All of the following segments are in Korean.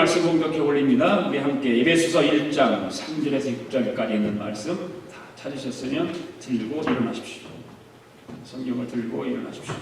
말씀 봉독해 올립니다. 우리 함께 에베소서 1장 3절에서 6절까지 있는 말씀 다 찾으셨으면 들고 일어나십시오. 성경을 들고 일어나십시오.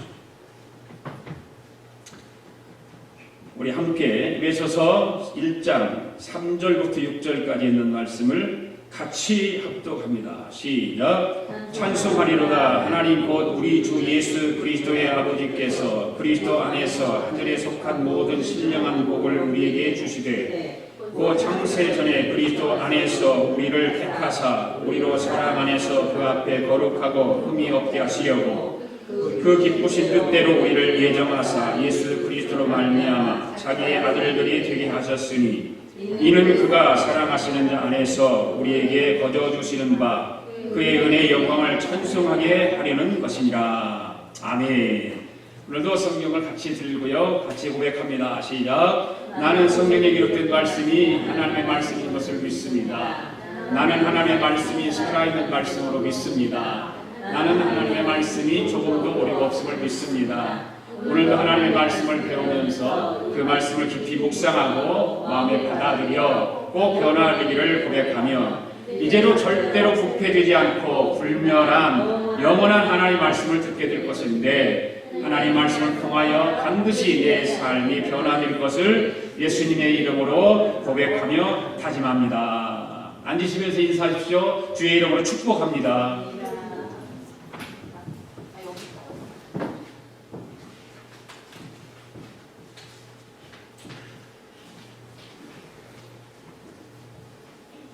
우리 함께 에베소서 1장 3절부터 6절까지 있는 말씀을 같이 합독합니다. 시작. 찬송하리로다. 하나님 곧 우리 주 예수 그리스도의 아버지께서 그리스도 안에서 하늘에 속한 모든 신령한 복을 우리에게 주시되 그 창세 전에 그리스도 안에서 우리를 택하사 우리로 사랑 안에서 그 앞에 거룩하고 흠이 없게 하시려고 그 기쁘신 뜻대로 우리를 예정하사 예수 그리스도로 말미암아 자기의 아들들이 되게 하셨으니 이는 그가 사랑하시는 자 안에서 우리에게 거저주시는 바 그의 은혜의 영광을 찬송하게 하려는 것이니라. 아멘. 오늘도 성경을 같이 들고요. 같이 고백합니다. 시작. 나는 성경에 기록된 말씀이 하나님의 말씀인 것을 믿습니다. 나는 하나님의 말씀이 살아있는 말씀으로 믿습니다. 나는 하나님의 말씀이 조금도 오류가 없음을 믿습니다. 오늘도 하나님의 말씀을 배우면서 그 말씀을 깊이 묵상하고 마음에 받아들여 꼭 변화되기를 고백하며 이제로 절대로 부패되지 않고 불멸한 영원한 하나님의 말씀을 듣게 될 것인데 하나님의 말씀을 통하여 반드시 내 삶이 변화될 것을 예수님의 이름으로 고백하며 다짐합니다. 앉으시면서 인사하십시오. 주의 이름으로 축복합니다.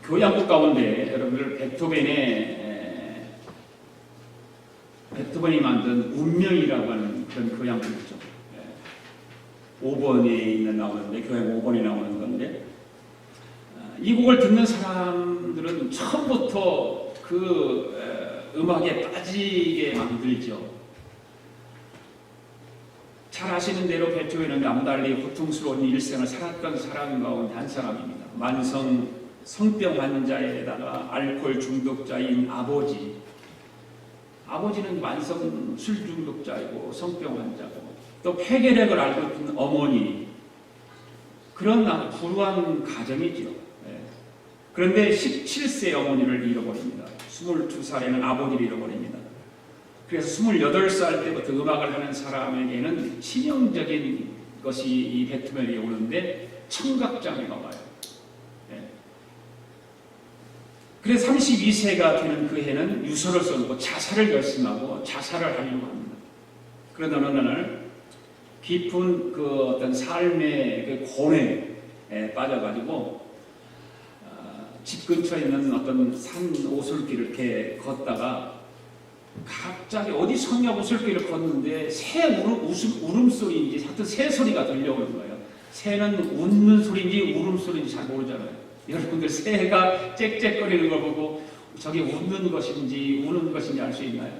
교향곡 가운데 여러분들 베토벤이 만든 운명이라고 하는 그런 교향곡이죠. 5번에 나오는데 교향 5번에 나오는 건데 이 곡을 듣는 사람들은 처음부터 그 음악에 빠지게 만들죠. 잘 아시는 대로 베토벤은 남달리 고통스러운 일생을 살았던 사람 가운데 한 사람입니다. 성병 환자에다가 알코올 중독자인 아버지는 만성 술 중독자이고 성병 환자고 또 폐결핵을 앓고 있는 어머니, 그런 불우한 가정이죠. 그런데 17세 어머니를 잃어버립니다. 22살에는 아버지를 잃어버립니다. 그래서 28살 때부터 음악을 하는 사람에게는 치명적인 것이 이 베토벤이 오는데 청각장애가 와요. 그래서 32세가 되는 그 해는 유서를 써놓고 자살을 결심하고 자살을 하려고 합니다. 그러다 어느 날 깊은 그 어떤 삶의 그 고뇌에 빠져가지고 집 근처에 있는 어떤 산 오솔길을 이렇게 걷다가 갑자기 어디 성역 오솔길을 걷는데 새 울음소리인지 하여튼 새 소리가 들려오는 거예요. 새는 웃는 소리인지 울음소리인지 잘 모르잖아요. 여러분들 새가 짹짹거리는 걸 보고 저게 웃는 것인지 우는 것인지 알 수 있나요?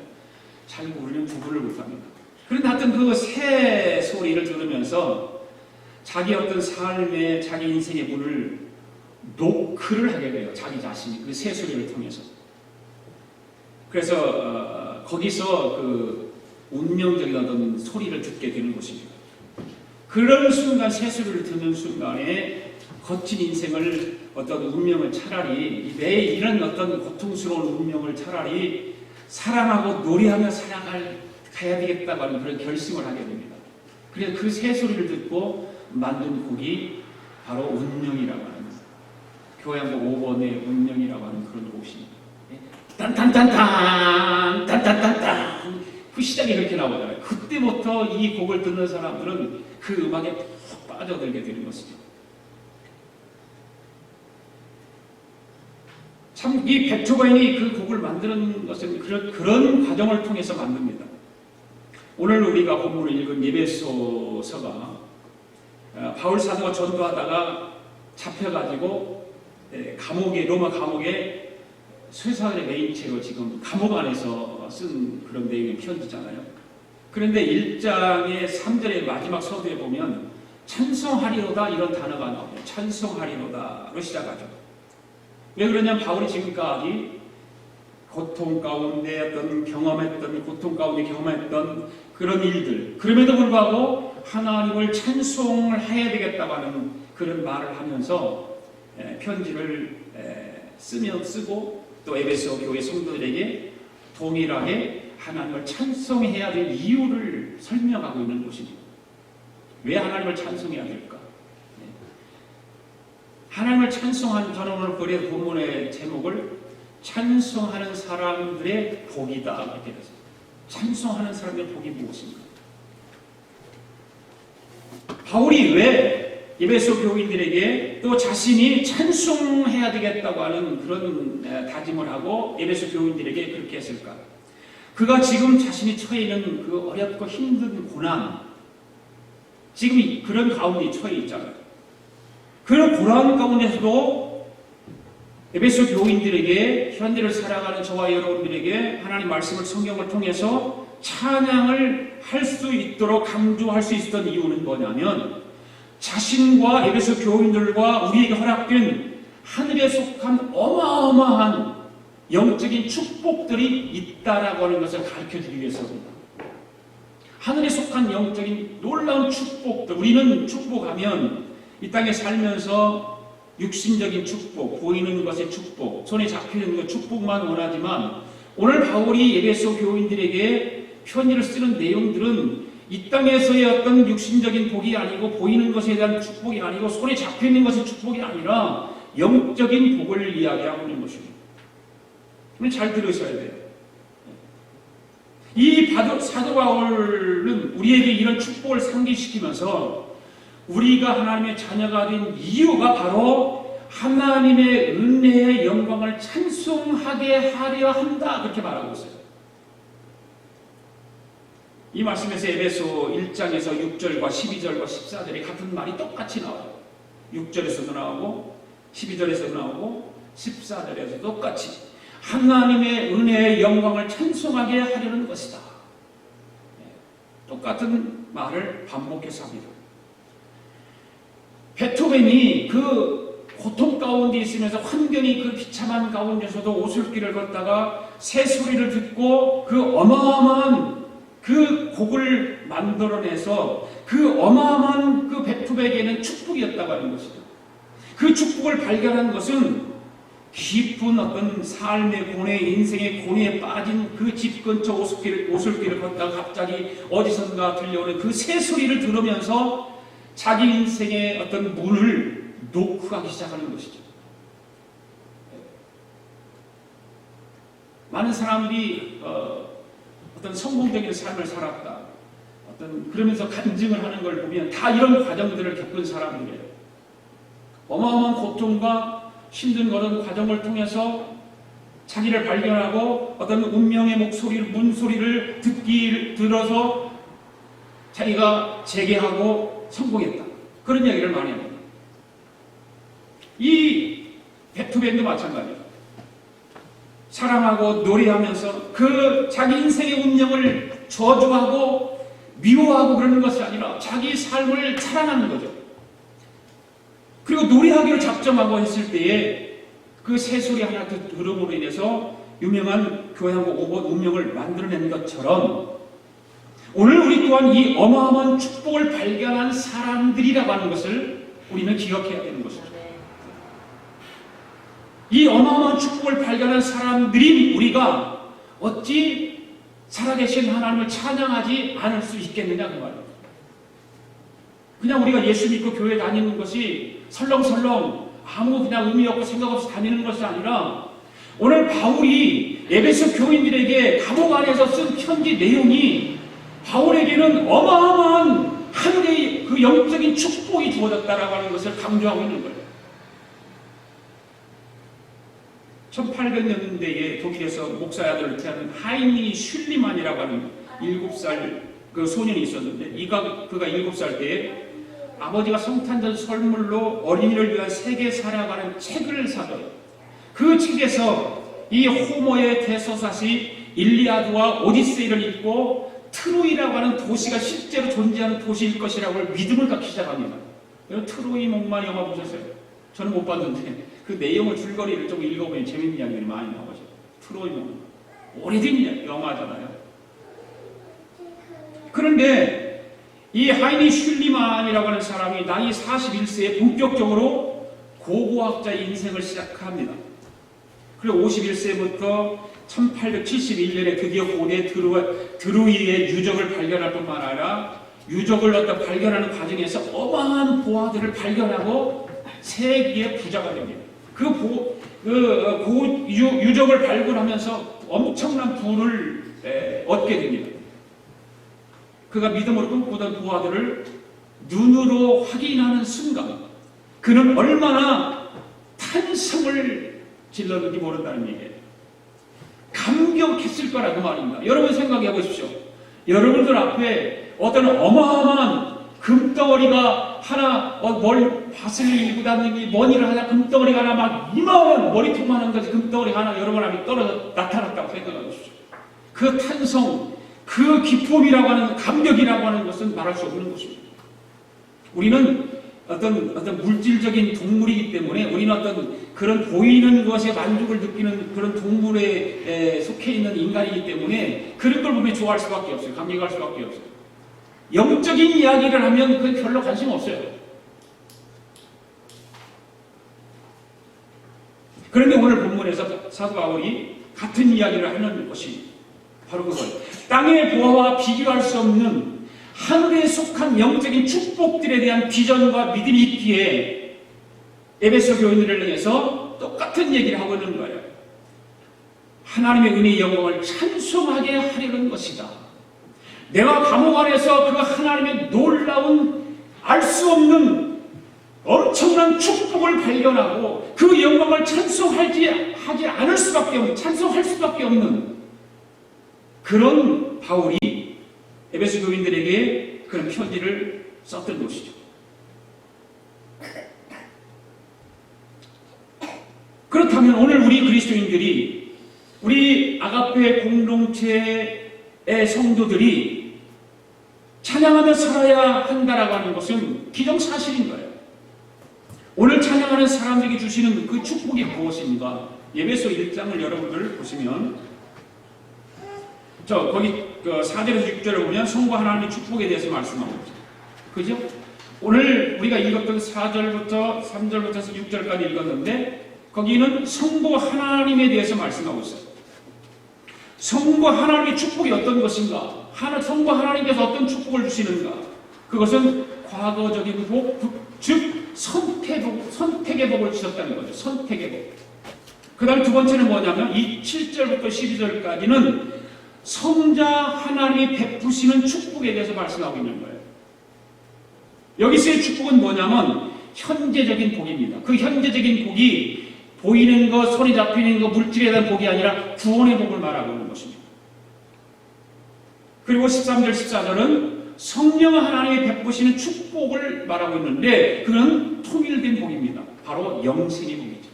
잘 모르면 구분을 못합니다. 그런데 하여튼 그 새 소리를 들으면서 자기 어떤 삶의 자기 인생의 문을 노크를 하게 돼요. 자기 자신이 그 새 소리를 통해서. 그래서 거기서 그 운명적인 어떤 소리를 듣게 되는 것입니다. 그런 순간 새 소리를 듣는 순간에 거친 인생을 어떤 운명을 차라리 내 이런 어떤 고통스러운 운명을 차라리 사랑하고 노래하며 살아가야 되겠다고 하는 그런 결심을 하게 됩니다. 그래서 그 새 소리를 듣고 만든 곡이 바로 운명이라고 하는 교향곡 5번의 운명이라고 하는 그런 곡입니다. 딴딴딴딴 딴딴딴딴 그 시작이 그렇게 나오잖아요. 그때부터 이 곡을 듣는 사람들은 그 음악에 푹 빠져들게 되는 것이죠. 참 이 베토벤이 그 곡을 만드는 것은 그런 과정을 통해서 만듭니다. 오늘 우리가 본문을 읽은 에베소서가 바울 사도가 전도하다가 잡혀가지고 로마 감옥에 쇠사슬의 메인체로 지금 감옥 안에서 쓴 그런 내용의 편지잖아요. 그런데 1장의 3절의 마지막 서두에 보면 찬송하리로다 이런 단어가 나와요. 찬송하리로다로 시작하죠. 왜 그러냐면 바울이 지금까지 고통 가운데 고통 가운데 경험했던 그런 일들, 그럼에도 불구하고 하나님을 찬송을 해야 되겠다고 하는 그런 말을 하면서 편지를 쓰고 또 에베소 교회 성도들에게 동일하게 하나님을 찬송해야 될 이유를 설명하고 있는 것입니다. 왜 하나님을 찬송해야 될까? 하나님을 찬송하는, 저는 오늘 그래 본문의 제목을 찬송하는 사람들의 복이다 이렇게 했어요. 찬송하는 사람의 복이 무엇인가? 바울이 왜 에베소 교인들에게 또 자신이 찬송해야 되겠다고 하는 그런 다짐을 하고 에베소 교인들에게 그렇게 했을까? 그가 지금 자신이 처해 있는 그 어렵고 힘든 고난, 지금 그런 가운데 처해 있잖아요. 그런 고난 가운데서도 에베소 교인들에게, 현대를 살아가는 저와 여러분들에게 하나님 말씀을, 성경을 통해서 찬양을 할 수 있도록 강조할 수 있었던 이유는 뭐냐면, 자신과 에베소 교인들과 우리에게 허락된 하늘에 속한 어마어마한 영적인 축복들이 있다라고 하는 것을 가르쳐드리기 위해서입니다. 하늘에 속한 영적인 놀라운 축복들, 우리는 축복하면 이 땅에 살면서 육신적인 축복, 보이는 것의 축복, 손에 잡히는 것 축복만 원하지만, 오늘 바울이 에베소 교인들에게 편지를 쓰는 내용들은 이 땅에서의 어떤 육신적인 복이 아니고, 보이는 것에 대한 축복이 아니고, 손에 잡혀있는 것의 축복이 아니라 영적인 복을 이야기하고 있는 것입니다. 잘 들으셔야 돼요. 이 사도 바울은 우리에게 이런 축복을 상기시키면서 우리가 하나님의 자녀가 된 이유가 바로 하나님의 은혜의 영광을 찬송하게 하려 한다, 그렇게 말하고 있어요. 이 말씀에서 에베소 1장에서 6절과 12절과 14절에 같은 말이 똑같이 나와요. 6절에서도 나오고 12절에서도 나오고 14절에서도 똑같이 하나님의 은혜의 영광을 찬송하게 하려는 것이다. 똑같은 말을 반복해서 합니다. 베토벤이 그 고통 가운데 있으면서, 환경이 그 비참한 가운데서도 오솔길을 걷다가 새소리를 듣고 그 어마어마한 그 곡을 만들어내서 그 어마어마한 그 베토벤에게는 축복이었다고 하는 것이죠. 그 축복을 발견한 것은 깊은 어떤 삶의 고뇌, 인생의 고뇌에 빠진 그 집 근처 오솔길을 걷다가 갑자기 어디선가 들려오는 그 새소리를 들으면서 자기 인생의 어떤 문을 노크하기 시작하는 것이죠. 많은 사람들이 어떤 성공적인 삶을 살았다, 그러면서 간증을 하는 걸 보면 다 이런 과정들을 겪은 사람들이에요. 어마어마한 고통과 힘든 그런 과정을 통해서 자기를 발견하고 어떤 운명의 문소리를 들어서 자기가 재개하고 성공했다, 그런 이야기를 많이 합니다. 이 베토벤도 마찬가지예요. 사랑하고 노래하면서 그 자기 인생의 운명을 저주하고 미워하고 그러는 것이 아니라 자기 삶을 사랑하는 거죠. 그리고 노래하기로 작정하고 했을 때에 그 새소리 하나 들음으로 인해서 유명한 교향곡 5번 운명을 만들어낸 것처럼, 오늘 우리 또한 이 어마어마한 축복을 발견한 사람들이라고 하는 것을 우리는 기억해야 되는 것이죠. 이 어마어마한 축복을 발견한 사람들인 우리가 어찌 살아계신 하나님을 찬양하지 않을 수 있겠느냐, 그 말이에요. 그냥 우리가 예수 믿고 교회 다니는 것이 설렁설렁 아무 그냥 의미 없고 생각 없이 다니는 것이 아니라, 오늘 바울이 에베소 교인들에게 감옥 안에서 쓴 편지 내용이 바울에게는 어마어마한 하늘의 그 영적인 축복이 주어졌다라고 하는 것을 강조하고 있는 거예요. 1800년대에 독일에서 목사의 아들을 태어난 하이니 슐리만이라고 하는 7살 그 소년이 있었는데, 그가 7살 때에 아버지가 성탄절 선물로 어린이를 위한 세계 살아가는 책을 사줘요. 그 책에서 이 호모의 대서사시 일리아드와 오디세이를 읽고 트로이라고 하는 도시가 실제로 존재하는 도시일 것이라고 믿음을 갖기 시작합니다. 여러분, 트로이 목마 영화 보셨어요? 저는 못 봤는데 그 내용을 줄거리를 좀 읽어보면 재밌는 이야기들이 많이 나오죠. 트로이 목마, 오래된 영화잖아요. 그런데 이 하이니 슐리만이라고 하는 사람이 나이 41세에 본격적으로 고고학자의 인생을 시작합니다. 그리고 51세부터 1871년에 드디어 고대 드루이의 유적을 발견할 뿐만 아니라 유적을 발견하는 과정에서 어마어마한 보화들을 발견하고 세계의 부자가 됩니다. 유적을 발굴하면서 엄청난 부를 얻게 됩니다. 그가 믿음으로 꿈꾸던 보화들을 눈으로 확인하는 순간 그는 얼마나 탄성을 질렀는지 모른다는 얘기예요. 감격했을 거라 그 말입니다. 여러분 생각해 보십시오. 여러분들 앞에 어떤 어마어마한 금덩어리가 하나 밭을 일고 다니니 뭔 일을 하냐 금덩어리가 하나 막 이만한 머리통만한 것이 금덩어리 하나 여러분 앞에 떨어져 나타났다고 생각해 보십시오. 그 탄성, 그 기쁨이라고 하는 감격이라고 하는 것은 말할 수 없는 것입니다. 우리는 어떤 물질적인 동물이기 때문에 우리는 어떤 그런 보이는 것에 만족을 느끼는 그런 동물에 속해 있는 인간이기 때문에 그런 걸 보면 좋아할 수밖에 없어요. 감격할 수밖에 없어요. 영적인 이야기를 하면 그건 별로 관심 없어요. 그런데 오늘 본문에서 사도 바울이 같은 이야기를 하는 것이 바로 그거예요. 땅의 보화와 비교할 수 없는 하늘에 속한 영적인 축복들에 대한 비전과 믿음이 있기에 에베소 교인들을 향해서 똑같은 얘기를 하고 있는 거예요. 하나님의 은혜의 영광을 찬송하게 하려는 것이다. 내가 감옥 안에서 그 하나님의 놀라운 알 수 없는 엄청난 축복을 발견하고 그 영광을 찬송하지 않을 수밖에 없는, 찬송할 수밖에 없는 그런 바울이 에베소 교인들에게 그런 편지를 썼던 것이죠. 그렇다면 오늘 우리 그리스도인들이 우리 아가페 공동체의 성도들이 찬양하며 살아야 한다라고 하는 것은 기정사실인 거예요. 오늘 찬양하는 사람들에게 주시는 그 축복이 무엇인가? 에베소 1장을 여러분들 보시면 거기 4절에서 6절을 보면 성과 하나님의 축복에 대해서 말씀하고 있죠. 그죠? 오늘 우리가 읽었던 4절부터 3절부터 6절까지 읽었는데 거기는 성부 하나님에 대해서 말씀하고 있어요. 성부 하나님의 축복이 어떤 것인가? 성부 하나님께서 어떤 축복을 주시는가? 그것은 과거적인 복, 즉 선택의 복을 주셨다는 거죠. 선택의 복. 그 다음 두 번째는 뭐냐면 이 7절부터 12절까지는 성자 하나님이 베푸시는 축복에 대해서 말씀하고 있는 거예요. 여기서의 축복은 뭐냐면 현재적인 복입니다. 그 현재적인 복이 보이는 것, 손이 잡히는 것, 물질에 대한 복이 아니라 구원의 복을 말하고 있는 것입니다. 그리고 13절, 14절은 성령 하나님이 베푸시는 축복을 말하고 있는데 그건 통일된 복입니다. 바로 영생의 복이죠.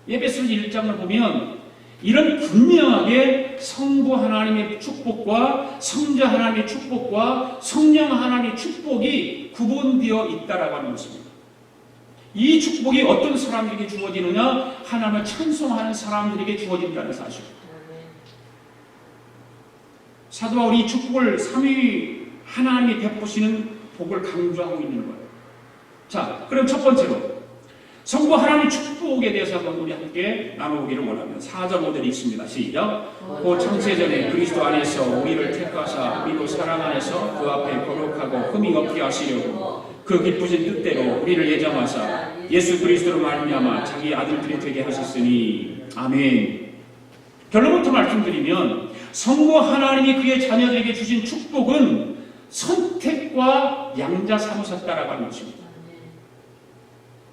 에베소서 1장을 보면 이런 분명하게 성부 하나님의 축복과 성자 하나님의 축복과 성령 하나님의 축복이 구분되어 있다라고 하는 것입니다. 이 축복이 어떤 사람들에게 주어지느냐? 하나님을 찬송하는 사람들에게 주어진다는 사실. 사도 바울이 이 축복을 삼위 하나님이 베푸시는 복을 강조하고 있는 거예요. 자, 그럼 첫 번째로 성부 하나님의 축복에 대해서 한번 우리 함께 나눠보기를 원하면 4절 5절이 있습니다. 시작. 그 창세전에 그리스도 안에서 우리를 택하사 우리로 사랑 안에서 그 앞에 거룩하고 흠이 없게 하시려고 그 기쁘신 뜻대로 우리를 예정하사 예수 그리스도로 말미암아 자기 아들들이 되게 하셨으니 아멘. 결론부터 말씀드리면 성부 하나님이 그의 자녀들에게 주신 축복은 선택과 양자 삼으셨다라고 하는 것입니다.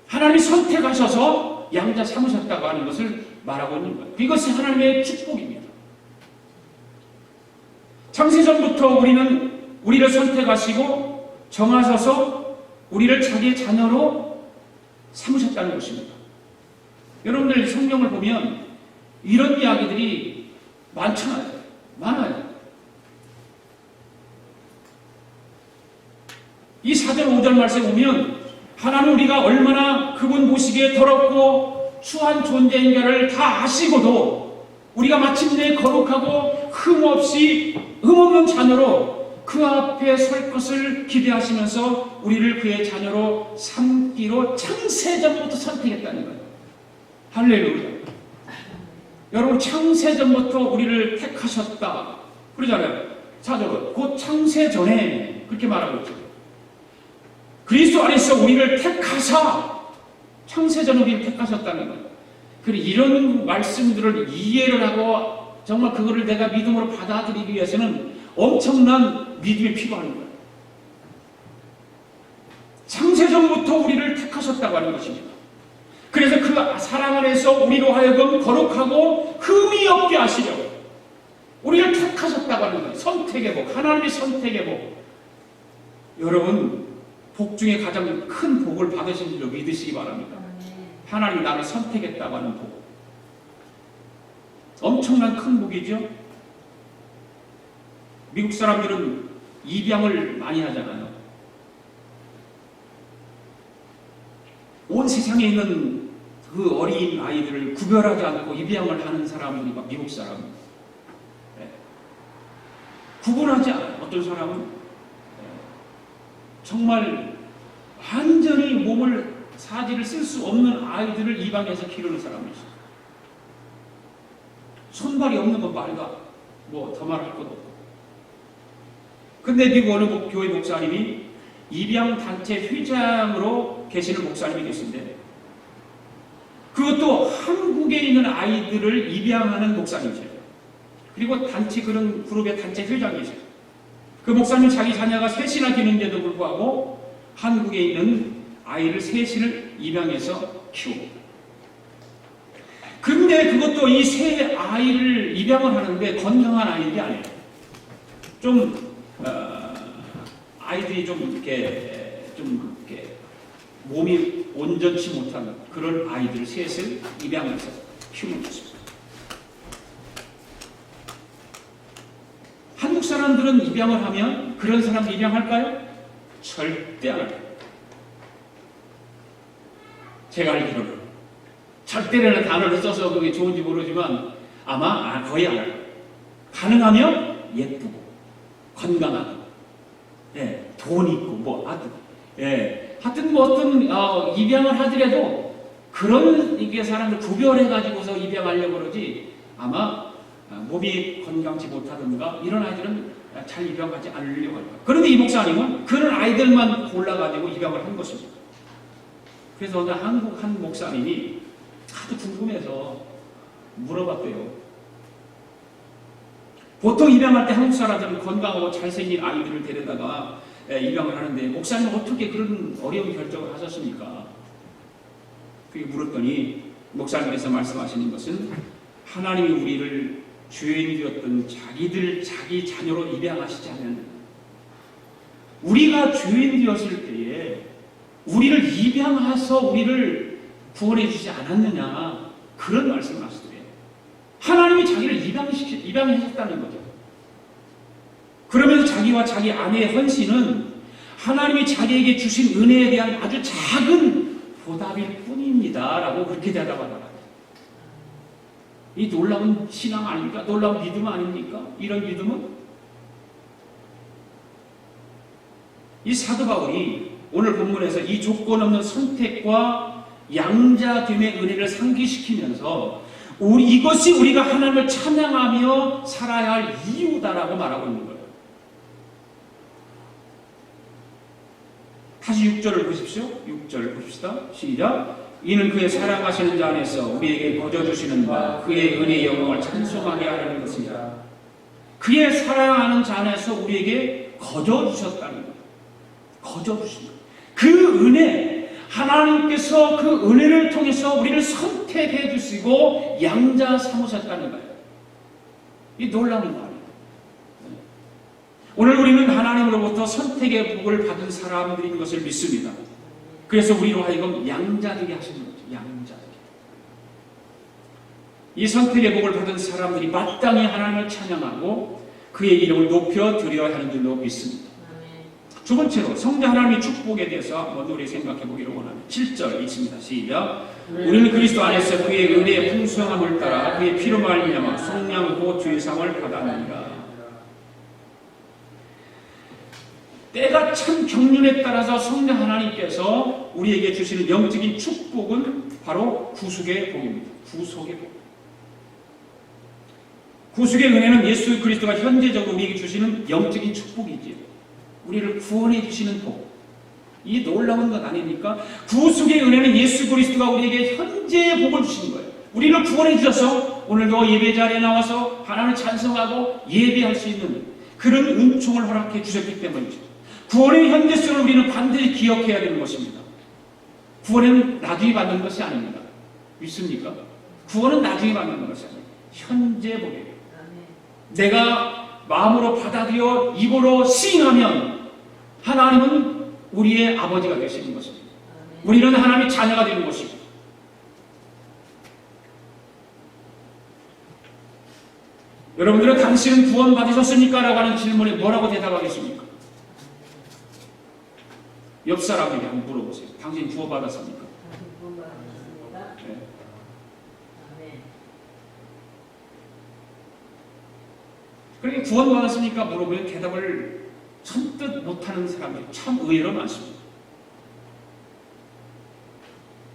하나님이 선택하셔서 양자 삼으셨다고 하는 것을 말하고 있는 거예요. 이것이 하나님의 축복입니다. 창세전부터 우리를 선택하시고 정하셔서 우리를 자기의 자녀로 삼으셨다는 것입니다. 여러분들 성경을 보면 이런 이야기들이 많아요. 이 4절 5절 말씀에 보면 하나님 우리가 얼마나 그분 보시기에 더럽고 추한 존재인가를 다 아시고도 우리가 마침내 거룩하고 흠없는 자녀로 그 앞에 설 것을 기대하시면서 우리를 그의 자녀로 삼기로 창세전부터 선택했다는 거예요. 할렐루야. 여러분, 창세전부터 우리를 택하셨다 그러잖아요. 사절은 곧 창세전에 그렇게 말하고 있죠. 그리스도 안에서 우리를 택하사 창세전에 우리를 택하셨다는 거예요. 그리고 이런 말씀들을 이해를 하고 정말 그거를 내가 믿음으로 받아들이기 위해서는 엄청난 믿음이 필요한 거예요. 창세전부터 우리를 택하셨다고 하는 것입니다. 그래서 그 사랑 안에서 우리로 하여금 거룩하고 흠이 없게 하시려고 우리를 택하셨다고 하는 거예요. 선택의 복, 하나님의 선택의 복. 여러분, 복 중에 가장 큰 복을 받으신 줄로 믿으시기 바랍니다. 하나님이 나를 선택했다고 하는 복. 엄청난 큰 복이죠. 미국 사람들은 입양을 많이 하잖아요. 온 세상에 있는 그 어린 아이들을 구별하지 않고 입양을 하는 사람들이 막 미국 사람. 네. 구분하지 않아요. 어떤 사람은 정말 완전히 몸을 사지를 쓸 수 없는 아이들을 입양해서 기르는 사람이 있어요. 손발이 없는 건 말이다. 뭐 더 말할 것도 없고. 근데 미국 어느 교회 목사님이 입양단체 회장으로 계시는 목사님이 계신데 그것도 한국에 있는 아이들을 입양하는 목사님이세요. 그리고 단체 그런 그룹의 단체 회장이세요. 그 목사님 자기 자녀가 셋이나 되는데도 불구하고 한국에 있는 아이를 셋을 입양해서 키우고 근데 그것도 이 세 아이를 입양을 하는데 건강한 아이들이 아니에요. 좀 아이들이 좀 이렇게 몸이 온전치 못한 그런 아이들 셋을 입양해서 키우는 것입니다. 한국 사람들은 입양을 하면 그런 사람들 입양할까요? 절대 안 합니다. 제가 알기로는 절대라는 단어를 써서 그게 좋은지 모르지만 아마 거의 안 해요. 가능하면 예쁘고 건강하고 돈 있고 뭐 하여튼 뭐 어떤 입양을 하더라도 그런 이게 사람들 구별해 가지고서 입양하려고 그러지 아마 몸이 건강치 못하든가 이런 아이들은 잘 입양하지 않으려고 합니다. 그런데 이 목사님은 그런 아이들만 골라가지고 입양을 한 것입니다. 그래서 어느 한국 한 목사님이 하도 궁금해서 물어봤대요. 보통 입양할 때 한국 사람들은 건강하고 잘생긴 아이들을 데려다가 입양을 하는데 목사님은 어떻게 그런 어려운 결정을 하셨습니까? 그게 물었더니 목사님께서 말씀하시는 것은 하나님이 우리를 죄인이 되었던 자기 자녀로 입양하시지 않는 우리가 죄인이 되었을 때에 우리를 입양해서 우리를 구원해 주지 않았느냐 그런 말씀을 하시더래요. 하나님이 자기를 입양하셨다는 거죠. 그러면서 자기와 자기 아내의 헌신은 하나님이 자기에게 주신 은혜에 대한 아주 작은 보답일 뿐입니다 라고 그렇게 대답하더라고요. 이 놀라운 신앙 아닙니까? 놀라운 믿음 아닙니까? 이런 믿음은 이 사도 바울이 오늘 본문에서 이 조건 없는 선택과 양자됨의 은혜를 상기시키면서 이것이 우리가 하나님을 찬양하며 살아야 할 이유다라고 말하고 있는 거예요. 다시 6절을 보십시오. 6절 보십시다. 시작. 이는 그의 사랑하시는 자 안에서 우리에게 거저주시는 바 그의 은혜의 영광을 찬송하게 하려는 것이다. 그의 사랑하는 자 안에서 우리에게 거저주셨다는 거예요. 거저주신 거예요. 그 은혜, 하나님께서 그 은혜를 통해서 우리를 선택해 주시고 양자 삼으셨다는 거예요. 이 놀라운 말이에요. 오늘 우리는 하나님으로부터 선택의 복을 받은 사람들인 것을 믿습니다. 그래서 우리로 하여금 양자되게 하시는 거죠. 양자되게. 이 선택의 복을 받은 사람들이 마땅히 하나님을 찬양하고 그의 이름을 높여 드려야 하는 줄로 믿습니다. 두 번째로 성자 하나님의 축복에 대해서 한번 우리 생각해 보기를 원합니다. 7절 있습니다. 시작. 우리는 그리스도 안에서 그의 은혜의 풍성함을 따라 그의 피로 말미암아 속량고 주의 상을 받았느니라. 내가 참 경륜에 따라서 성령 하나님께서 우리에게 주시는 영적인 축복은 바로 구속의 복입니다. 구속의 복. 구속의 은혜는 예수 그리스도가 현재적으로 우리에게 주시는 영적인 축복이지요. 우리를 구원해 주시는 복. 이 놀라운 것 아닙니까? 구속의 은혜는 예수 그리스도가 우리에게 현재의 복을 주시는 거예요. 우리를 구원해 주셔서 오늘도 예배 자리에 나와서 하나님을 찬송하고 예배할 수 있는 그런 은총을 허락해 주셨기 때문이죠. 구원의 현재성을 우리는 반드시 기억해야 되는 것입니다. 구원은 나중에 받는 것이 아닙니다. 믿습니까? 구원은 나중에 받는 것이 아닙니다. 현재 복이에요. 내가 마음으로 받아들여 입으로 시인하면 하나님은 우리의 아버지가 되시는 것입니다. 우리는 하나님의 자녀가 되는 것이고, 여러분들은 당신은 구원 받으셨습니까? 라고 하는 질문에 뭐라고 대답하겠습니까? 옆 사람에게 한번 물어보세요. 당신 구원 받았습니까? 네. 그러니까 구원 받았습니까? 물어보면 대답을 선뜻 못하는 사람들이 참 의외로 많습니다.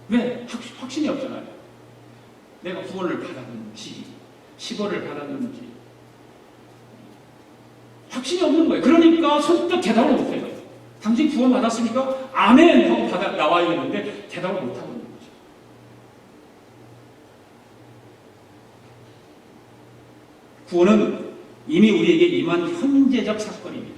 왜? 확신이 없잖아요. 내가 구원을 받았는지, 시보를 받았는지 확신이 없는 거예요. 그러니까 선뜻 대답을 못해요. 당신 구원 받았습니까? 아멘 하고 나와야 되는데 대답을 못하고 있는 거죠. 구원은 이미 우리에게 임한 현재적 사건입니다.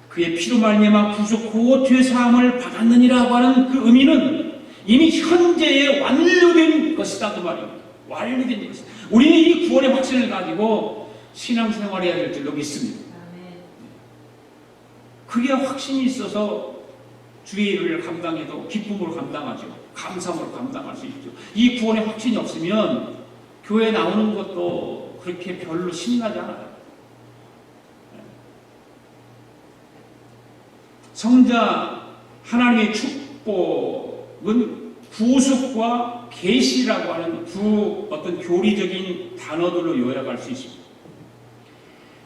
그의 피로 말미암아 구속하고 죄사함을 받았느니라고 하는 그 의미는 이미 현재에 완료된 것이다 그 말입니다. 완료된 것이다. 우리는 이 구원의 확신을 가지고 신앙생활을 해야 될 줄로 믿습니다. 그게 확신이 있어서 주의 일을 감당해도 기쁨으로 감당하죠. 감사함으로 감당할 수 있죠. 이 구원의 확신이 없으면 교회에 나오는 것도 그렇게 별로 신나지 않아요. 성자 하나님의 축복은 구속과 계시라고 하는 두 어떤 교리적인 단어들로 요약할 수 있습니다.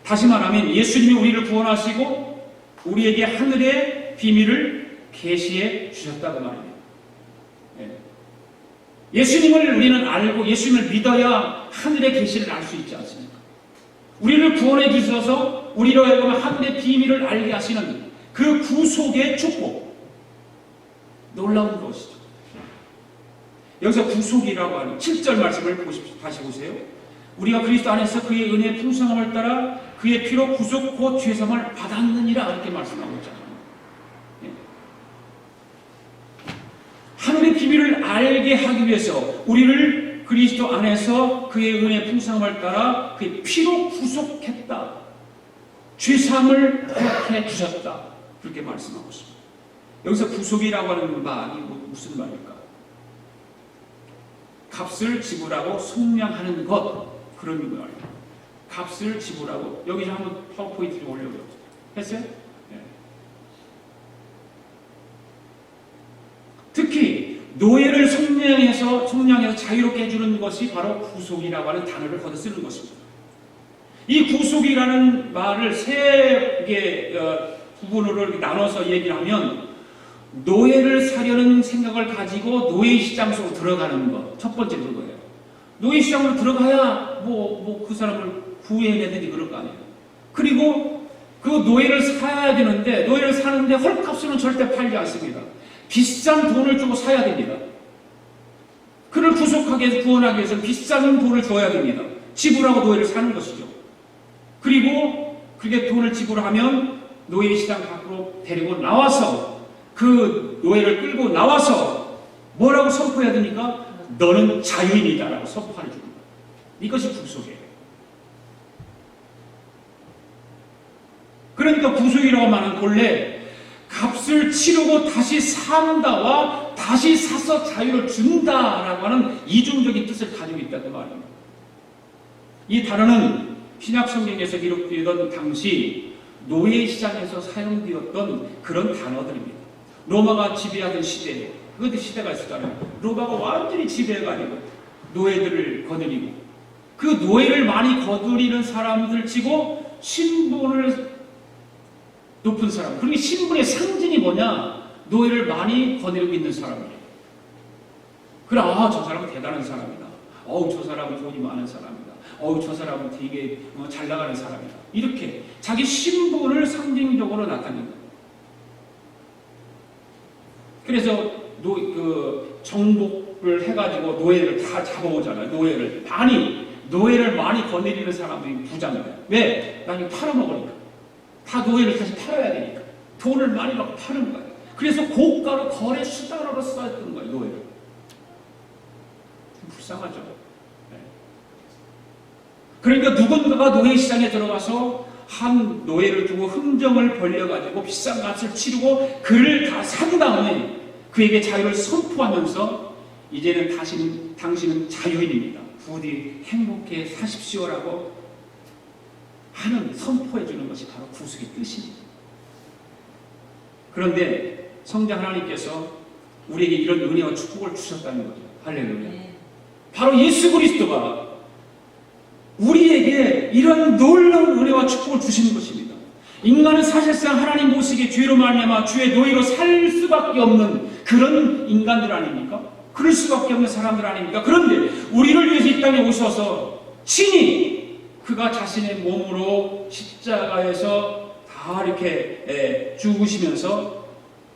다시 말하면 예수님이 우리를 구원하시고 우리에게 하늘의 비밀을 계시해 주셨다고 말입니다. 예수님을 우리는 알고 예수님을 믿어야 하늘의 계시를 알 수 있지 않습니까? 우리를 구원해 주셔서 우리로 하여금 하늘의 비밀을 알게 하시는 그 구속의 축복, 놀라운 것이죠. 여기서 구속이라고 하는 7절 말씀을 다시 보세요. 우리가 그리스도 안에서 그의 은혜의 풍성함을 따라 그의 피로 구속 곧 죄사함을 받았느니라 이렇게 말씀하고 있잖아요. 하늘의 비밀을 알게 하기 위해서 우리를 그리스도 안에서 그의 은혜의 풍성함을 따라 그의 피로 구속했다. 죄사함을 허락해 주셨다. 그렇게 말씀하고 있습니다. 여기서 구속이라고 하는 말이 무슨 말일까? 값을 지불하고 속량하는 것, 그런 거예요. 값을 지불하고. 여기 한번 파워포인트 좀 올려보세요. 했어요? 네. 특히 노예를 속량해서 자유롭게 해주는 것이 바로 구속이라고 하는 단어를 걷어 쓰는 것입니다. 이 구속이라는 말을 세 개 부분으로 나눠서 얘기를 하면, 노예를 사려는 생각을 가지고 노예 시장 속으로 들어가는 것, 첫 번째 그거예요. 노예 시장으로 들어가야 그 사람을 구해내든지 그럴 거 아니에요. 그리고 그 노예를 사야 되는데, 노예를 사는데 헐값으로는 절대 팔지 않습니다. 비싼 돈을 주고 사야 됩니다. 그를 구속하게 해서 구원하기 위해서는 비싼 돈을 줘야 됩니다. 지불하고 노예를 사는 것이죠. 그리고 그렇게 돈을 지불하면 노예 시장 밖으로 데리고 나와서 그 노예를 끌고 나와서 뭐라고 선포해야 됩니까? 너는 자유인이다라고 선포해 줍니다. 이것이 구속이에요. 그러니까 구속이라고 말하는 본래 값을 치르고 다시 산다와 다시 사서 자유를 준다라고 하는 이중적인 뜻을 가지고 있다는 말입니다. 이 단어는 신약 성경에서 기록되던 당시 노예 시장에서 사용되었던 그런 단어들입니다. 로마가 지배하던 시대에, 그것도 시대가 있었잖아요. 로마가 완전히 지배해가지고 노예들을 거느리고, 그 노예를 많이 거느리는 사람들 치고 신분을 높은 사람. 그리고 신분의 상징이 뭐냐? 노예를 많이 거느리고 있는 사람이에요. 그래, 저 사람은 대단한 사람이다. 저 사람은 돈이 많은 사람이다. 저 사람은 되게 잘 나가는 사람이다. 이렇게 자기 신분을 상징적으로 나타내는 거예요. 그래서 정복을 해가지고 노예를 다 잡아오잖아요. 노예를 많이 거느리는 사람들이 부자인데. 왜? 나중에 팔아먹으니까. 다 노예를 다시 팔아야 되니까. 돈을 많이 받고 파는 거예요. 그래서 고가로 거래 수단으로 써였던 거예요, 노예를. 불쌍하죠. 네. 그러니까 누군가가 노예 시장에 들어가서 한 노예를 두고 흥정을 벌려가지고 비싼 값을 치르고 그를 다 산 다음에 그에게 자유를 선포하면서 이제는 당신은 자유인입니다. 부디 행복해 사십시오라고 하는 선포해주는 것이 바로 구속의 뜻입니다. 그런데 성자 하나님께서 우리에게 이런 은혜와 축복을 주셨다는 거죠. 할렐루야. 바로 예수 그리스도가 우리에게 이런 놀라운 은혜와 축복을 주시는 것입니다. 인간은 사실상 하나님 모시기에 죄로 말미암아 주의 노예로 살 수밖에 없는 그런 인간들 아닙니까? 그럴 수밖에 없는 사람들 아닙니까? 그런데 우리를 위해서 이 땅에 오셔서 친히 그가 자신의 몸으로 십자가에서 다 이렇게 죽으시면서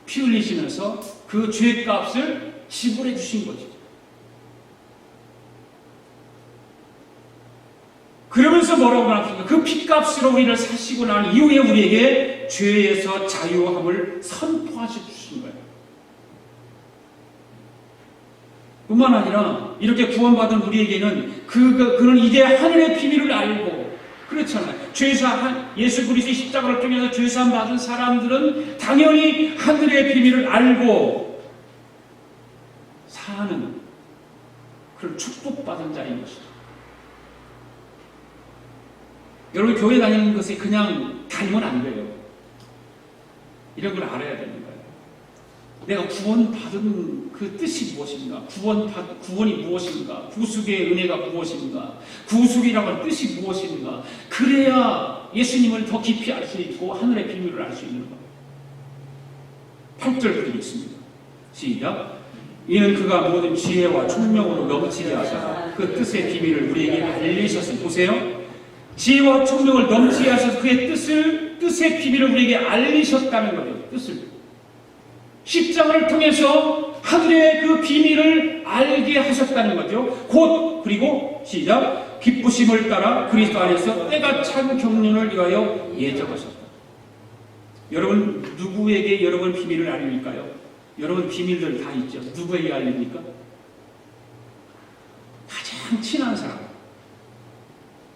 피 흘리시면서 그 죄값을 지불해 주신 거죠. 그러면서 뭐라고 말합니까? 그 피값으로 우리를 사시고 난 이후에 우리에게 죄에서 자유함을 선포하셔 주신 거예요. 뿐만 아니라 이렇게 구원받은 우리에게는 그는 이제 하늘의 비밀을 알고 그렇잖아요. 예수 그리스도의 십자가를 통해서 죄사함 받은 사람들은 당연히 하늘의 비밀을 알고 사는 그런 축복받은 자인 것이죠. 여러분 교회 다니는 것이 그냥 다니면 안 돼요. 이런 걸 알아야 되는 거예요. 내가 구원받은 그 뜻이 무엇인가? 구원이 무엇인가? 구속의 은혜가 무엇인가? 구속이라고 하는 뜻이 무엇인가? 그래야 예수님을 더 깊이 알 수 있고 하늘의 비밀을 알 수 있는 거예요. 8절 드리겠습니다. 시작. 이는 그가 모든 지혜와 총명으로 넘치게 하사 그 뜻의 비밀을 우리에게 알리셨습니다. 보세요. 지혜와 총명을 넘치게 하셔서 그의 뜻의 비밀을 우리에게 알리셨다는 거예요. 뜻을. 십자가를 통해서 하늘의 그 비밀을 알게 하셨다는 거죠. 그리고 시작. 기쁘심을 따라 그리스도 안에서 때가 찬 경륜을 위하여 예정하셨다. 여러분 누구에게 여러분 비밀을 알릴까요? 여러분 비밀들 다 있죠. 누구에게 알립니까? 가장 친한 사람.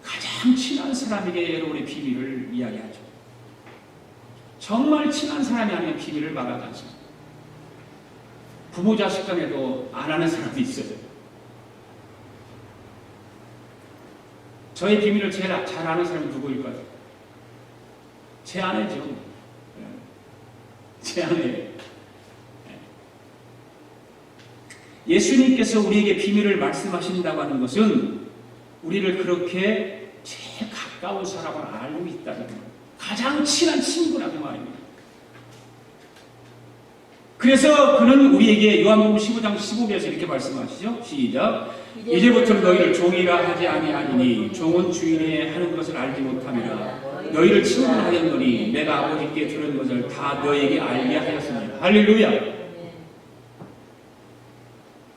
가장 친한 사람에게 여러분의 비밀을 이야기하죠. 정말 친한 사람이 아니면 비밀을 말하지 않습니다. 부모 자식 간에도 안 하는 사람도 있어요. 저의 비밀을 제일 잘 아는 사람이 누구일까요? 제 아내죠. 제 아내예요. 예수님께서 우리에게 비밀을 말씀하신다고 하는 것은 우리를 그렇게 제일 가까운 사람을 알고 있다는 거예요. 가장 친한 친구라는 말입니다. 그래서 그는 우리에게 요한복음 15장 15절에서 이렇게 말씀하시죠. 시작. 이제부터 너희를 종이라 하지 아니하리니 종은 주인이 하는 것을 알지 못함이라. 너희를 친구라 하였노니 내가 아버지께 들은 것을 다 너희에게 알게 하였습니다. 할렐루야.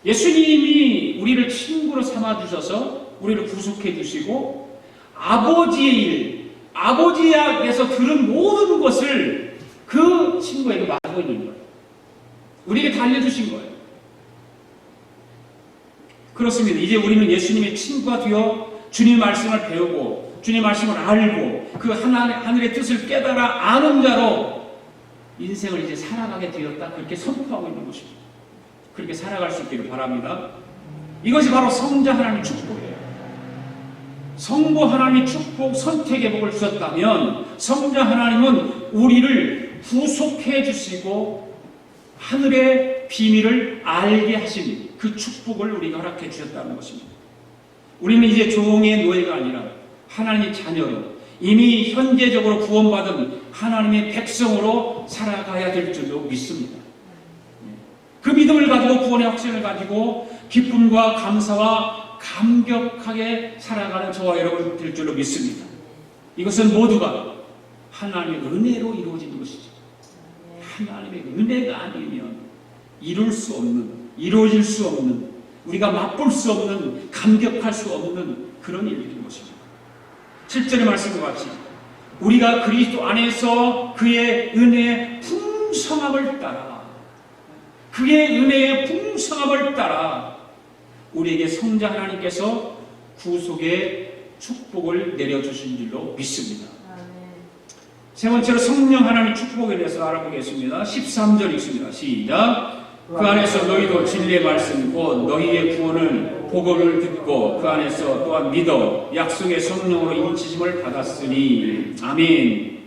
예수님이 우리를 친구로 삼아주셔서 우리를 구속해 주시고 아버지의 일, 아버지에게서 들은 모든 것을 그 친구에게 말하고 있는 거예요. 우리에게 다 알려주신 거예요. 그렇습니다. 이제 우리는 예수님의 친구가 되어 주님의 말씀을 배우고 주님의 말씀을 알고 그 하늘의 뜻을 깨달아 아는 자로 인생을 이제 살아가게 되었다. 그렇게 선포하고 있는 것입니다. 그렇게 살아갈 수 있기를 바랍니다. 이것이 바로 성자 하나님의 축복이에요. 성부 하나님의 축복, 선택의 복을 주셨다면 성자 하나님은 우리를 구속해 주시고 하늘의 비밀을 알게 하신 그 축복을 우리가 허락해 주셨다는 것입니다. 우리는 이제 종의 노예가 아니라 하나님의 자녀로 이미 현재적으로 구원받은 하나님의 백성으로 살아가야 될 줄로 믿습니다. 그 믿음을 가지고 구원의 확신을 가지고 기쁨과 감사와 감격하게 살아가는 저와 여러분 될 줄로 믿습니다. 이것은 모두가 하나님의 은혜로 이루어지는 것이죠. 하나님의 은혜가 아니면 이루어질 수 없는, 우리가 맛볼 수 없는, 감격할 수 없는 그런 일들인 것입니다. 7절의 말씀과 같이 우리가 그리스도 안에서 그의 은혜의 풍성함을 따라, 그의 은혜의 풍성함을 따라 우리에게 성자 하나님께서 구속의 축복을 내려주신 줄로 믿습니다. 세 번째로 성령 하나님의 축복에 대해서 알아보겠습니다. 13절 읽습니다. 시작. 그 안에서 너희도 진리의 말씀 곧 너희의 구원을 복음을 듣고 그 안에서 또한 믿어 약속의 성령으로 인치심을 받았으니. 아멘.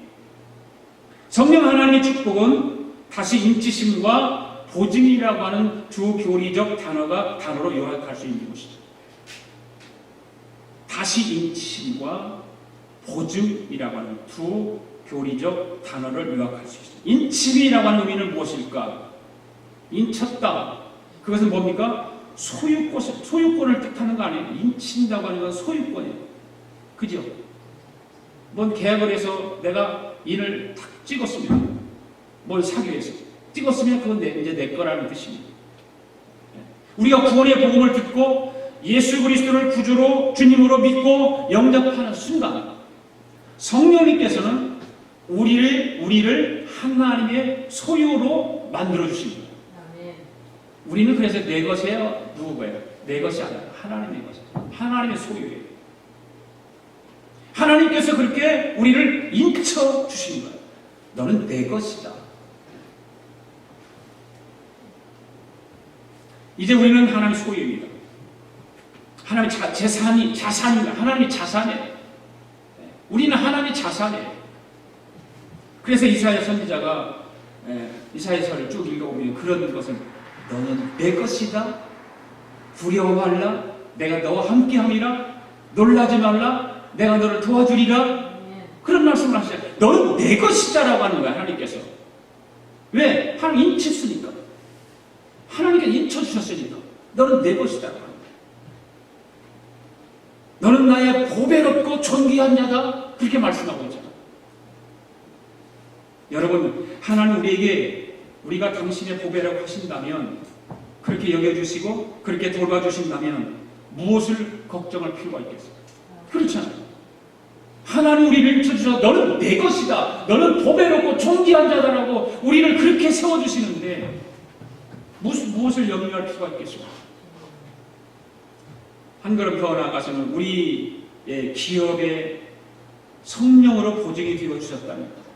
성령 하나님의 축복은 다시 인치심과 보증이라고 하는 두 교리적 단어로 요약할 수 있는 것이죠. 다시 인치심과 보증이라고 하는 두 교리적 단어를 요약할 수 있습니다. 인침이라고 하는 의미는 무엇일까? 인쳤다. 그것은 뭡니까? 소유권을 뜻하는 거 아니에요. 인친다고 하는 건 소유권이에요. 그죠? 뭔 계약을 해서 내가 인을 탁 찍었으면, 뭘 사기 위해서 찍었으면 그건 이제 내 거라는 뜻입니다. 우리가 구원의 복음을 듣고 예수 그리스도를 구주로 주님으로 믿고 영접하는 순간 성령님께서는 우리를 하나님의 소유로 만들어 주십니다. 우리는 그래서 내 것이에요. 누구 거예요? 내 것이 아니라 하나님의 것이에요. 하나님의 소유예요. 하나님께서 그렇게 우리를 인쳐 주신 거예요. 너는 내 것이다. 이제 우리는 하나님의 소유입니다. 하나님의 자산입니다. 하나님의 자산이에요. 우리는 하나님의 자산이에요. 그래서 이사야 선지자가 이사야서를 쭉 읽어보면 그런 것을 너는 내 것이다. 두려워 말라. 내가 너와 함께함이라. 놀라지 말라. 내가 너를 도와주리라. 그런 말씀을 하시죠. 너는 내 것이다라고 하는 거야, 하나님께서. 왜? 하나님 인쳤으니까. 하나님께 인쳐주셨으니까. 너는 내 것이다라고 하는 거야. 너는 나의 보배롭고 존귀한 자다. 그렇게 말씀하고 있잖아. 여러분, 하나님 우리가 당신의 보배라고 하신다면, 그렇게 여겨주시고 그렇게 돌봐주신다면 무엇을 걱정할 필요가 있겠어요? 그렇잖아요. 하나님 우리를 인쳐주셔서 너는 내 것이다. 너는 보배롭고 존귀한 자다라고 우리를 그렇게 세워주시는데 무엇을 염려할 필요가 있겠어요? 한 걸음 더 나아가서는 우리의 기업의 성령으로 보증이 되어주셨다니까.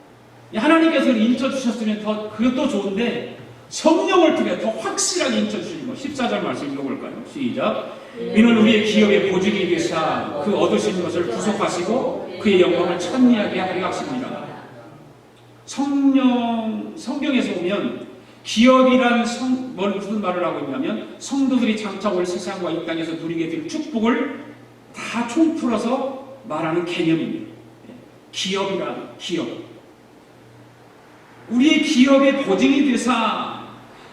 하나님께서 인쳐주셨으면 그것도 좋은데 성령을 통해 더 확실하게 인쳐주시는 것. 14절 말씀 읽어볼까요? 시작. 이는 우리의 기업의 보증이 되사 그 얻으신 것을 구속하시고 그의 영광을 찬미하게 하려 하십니다. 성경에서 보면 기업이란 무슨 말을 하고 있냐면 성도들이 장차 올 세상과 이 땅에서 누리게 될 축복을 다 총풀어서 말하는 개념입니다. 기업이란 기업. 우리의 기업의 보증이 되사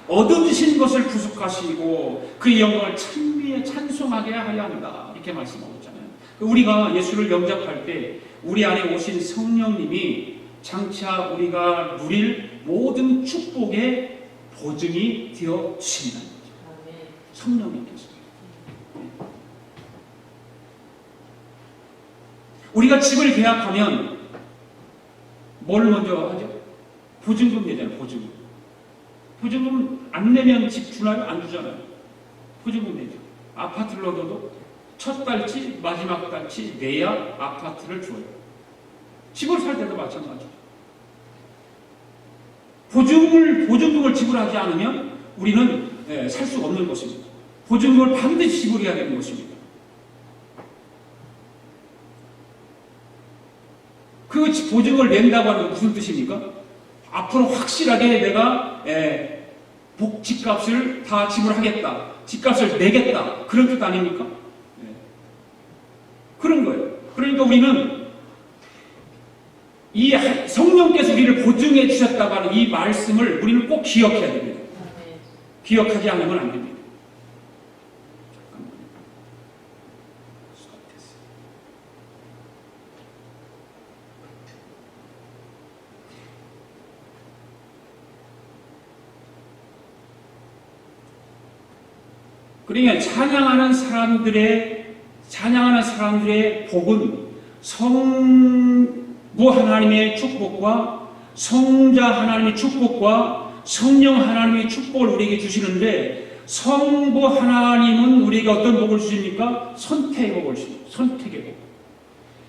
얻으신 것을 구속하시고 그의 영광을 찬송하게 하려 한다. 이렇게 말씀하고 있잖아요. 우리가 예수를 영접할 때 우리 안에 오신 성령님이 장차 우리가 누릴 모든 축복의 보증이 되어 주신다는 거죠. 성령님께서. 우리가 집을 계약하면 뭘 먼저 하죠? 보증금 내잖아요. 보증금 안 내면 집 주나요? 안 주잖아요. 보증금 내죠. 아파트를 얻어도 첫 달치 마지막 달치 내야 아파트를 줘요. 집을 살 때도 마찬가지죠. 보증금을 지불하지 않으면 우리는 살 수가 없는 것입니다. 보증금을 반드시 지불해야 되는 것입니다. 그 보증을 낸다고 하는 건 무슨 뜻입니까? 앞으로 확실하게 내가 집값을 다 지불하겠다. 집값을 내겠다. 그런 뜻 아닙니까? 그런 거예요. 그러니까 우리는 이 성령께서 우리를 보증해 주셨다고 하는 이 말씀을 우리는 꼭 기억해야 됩니다. 기억하지 않으면 안 됩니다. 그러니까 찬양하는 사람들의 복은 성부 하나님의 축복과 성자 하나님의 축복과 성령 하나님의 축복을 우리에게 주시는데, 성부 하나님은 우리에게 어떤 복을 주십니까? 선택의 복을 주십니다. 선택의 복.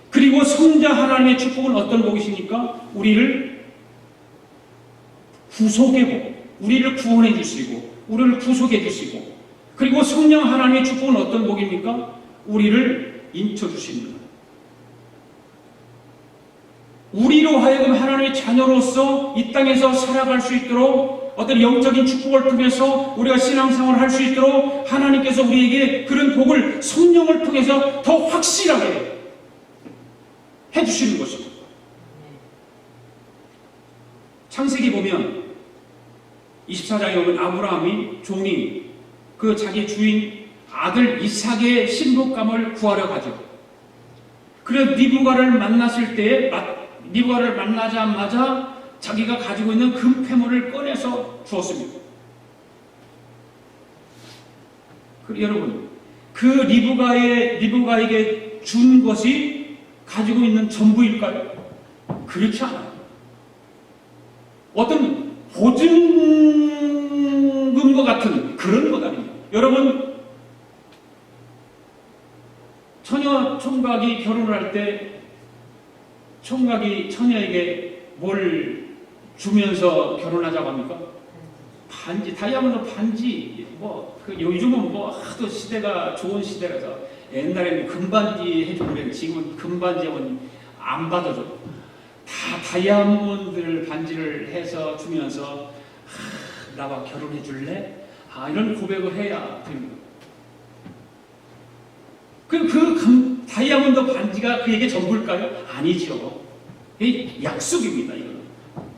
그리고 성자 하나님의 축복은 어떤 복이십니까? 우리를 구속의 복. 우리를 구원해 주시고 우리를 구속해 주시고, 그리고 성령 하나님의 축복은 어떤 복입니까? 우리를 인쳐 주십니다. 우리로 하여금 하나님의 자녀로서 이 땅에서 살아갈 수 있도록, 어떤 영적인 축복을 통해서 우리가 신앙생활을 할 수 있도록 하나님께서 우리에게 그런 복을 성령을 통해서 더 확실하게 해주시는 것입니다. 창세기 보면 24장에 보면 아브라함이 종이 그 자기 주인 아들 이삭의 신복감을 구하려 가죠. 그래서 리브가를 만났을 때에, 리브가를 만나자마자 자기가 가지고 있는 금패물을 꺼내서 주었습니다. 여러분, 그 리브가에게 준 것이 가지고 있는 전부일까요? 그렇지 않아요. 어떤 보증금과 같은 그런 것 아닙니다. 여러분, 처녀 총각이 결혼을 할 때 총각이 처녀에게 뭘 주면서 결혼하자고 합니까? 반지, 다이아몬드 반지. 요즘은 하도 시대가 좋은 시대라서 옛날에는 금반지 해주고 그랬는데 지금은 금반지는 안 받아줘. 다 다이아몬드 반지를 해서 주면서 나와 결혼해 줄래? 이런 고백을 해야 됩니다. 그 다이아몬드 반지가 그에게 전부일까요? 아니죠. 이 약속입니다. 이거는